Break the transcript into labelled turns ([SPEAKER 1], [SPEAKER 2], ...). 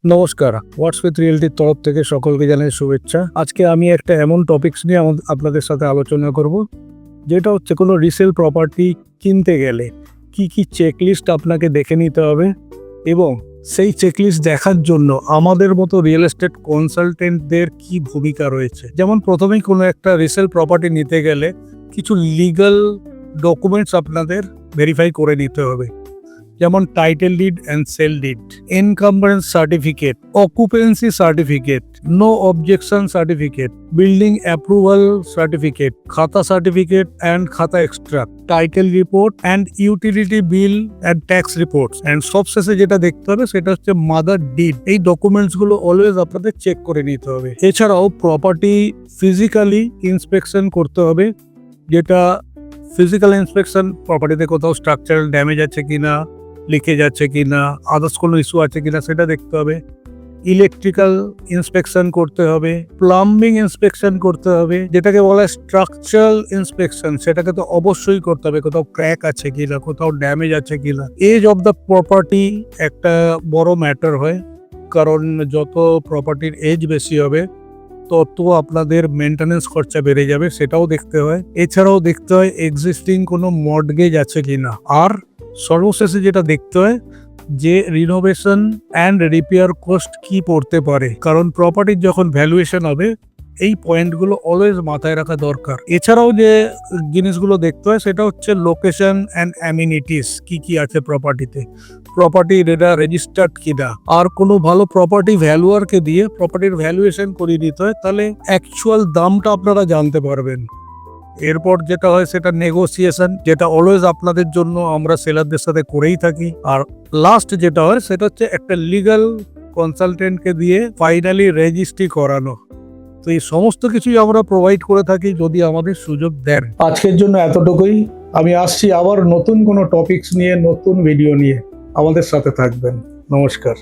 [SPEAKER 1] নমস্কার, হোয়াটস উইথ রিয়েলটির তরফ থেকে সকলকে জানাই শুভেচ্ছা। আজকে আমি একটা এমন টপিকস নিয়ে আপনাদের সাথে আলোচনা করব, যেটা হচ্ছে কোনো রিসেল প্রপার্টি কিনতে গেলে কি কি চেকলিস্ট আপনাকে দেখে নিতে হবে এবং সেই চেকলিস্ট দেখার জন্য আমাদের মতো রিয়েল এস্টেট কনসালটেন্টদের কি ভূমিকা রয়েছে। যেমন প্রথমেই কোনো একটা রিসেল প্রপার্টি নিতে গেলে কিছু লিগ্যাল ডকুমেন্টস আপনাদের ভেরিফাই করে নিতে হবে, যেমন title deed and sale deed, encumbrance certificate, occupancy certificate, no objection certificate, building approval certificate, khata certificate and khata extract, title report and utility bill and tax reports, and সবশেষে যেটা দেখতে হবে সেটা হচ্ছে মাদার ডিড। এই ডকুমেন্টসগুলো অলওয়েজ আপনাদের চেক করে নিতে হবে। এছাড়াও প্রপার্টি ফিজিক্যালি ইন্সপেকশন করতে হবে, যেটা ফিজিক্যাল ইন্সপেকশন প্রপার্টিতে কোথাও স্ট্রাকচারাল ড্যামেজ আছে কিনা, লিকেজ আছে কিনা, আদার্স কোনো ইস্যু আছে কিনা সেটা দেখতে হবে। ইলেকট্রিক্যাল ইন্সপেকশন করতে হবে, প্লাম্বিং ইন্সপেকশন করতে হবে, যেটাকে বলা হয় স্ট্রাকচারাল ইন্সপেকশন, সেটাকে তো অবশ্যই করতে হবে, কোথাও ক্র্যাক আছে কিনা, কোথাও ড্যামেজ আছে কিনা। এজ অফ দ্য প্রপার্টি একটা বড় ম্যাটার হয়, কারণ যত প্রপার্টির এজ বেশি হবে তত আপনাদের মেনটেন্যান্স খরচা বেড়ে যাবে, সেটাও দেখতে হয়। এছাড়াও দেখতে হয় এক্সিস্টিং কোনো মর্টগেজ আছে কিনা। আর সর্বশেষে যেটা দেখতে হয় যে রিনোভেশন অ্যান্ড রিপেয়ার কস্ট কি পড়তে পারে, কারণ প্রপার্টির যখন ভ্যালুয়েশন হবে এই পয়েন্টগুলো অলওয়েজ মাথায় রাখা দরকার। এছাড়াও যে জিনিসগুলো দেখতে হয় সেটা হচ্ছে লোকেশন অ্যান্ড অ্যামিনিটিস, কি কি আছে প্রপার্টিতে, প্রপার্টি এটা রেজিস্টার্ড কিনা। আর কোনো ভালো প্রপার্টি ভ্যালুয়ারকে দিয়ে প্রপার্টির ভ্যালুয়েশন করিয়ে নিতে হয়, তাহলে অ্যাকচুয়াল দামটা আপনারা জানতে পারবেন। এরপর যেটা হয় সেটা নেগোসিয়েশন, যেটা অলওয়েজ আপনাদের জন্য আমরা সেলারদের সাথে করেই থাকি। আর লাস্ট যেটা হয় সেটা হচ্ছে একটা লিগ্যাল কনসালটেন্টকে দিয়ে ফাইনালি রেজিস্ট্রি করানো। তো এই সমস্ত কিছুই আমরা প্রোভাইড করে থাকি যদি আমাদের সুযোগ দেন। আজকের জন্য এতটুকুই। আমি আসছি আবার নতুন কোনো টপিকস নিয়ে, নতুন ভিডিও নিয়ে। আমাদের সাথে থাকবেন। নমস্কার।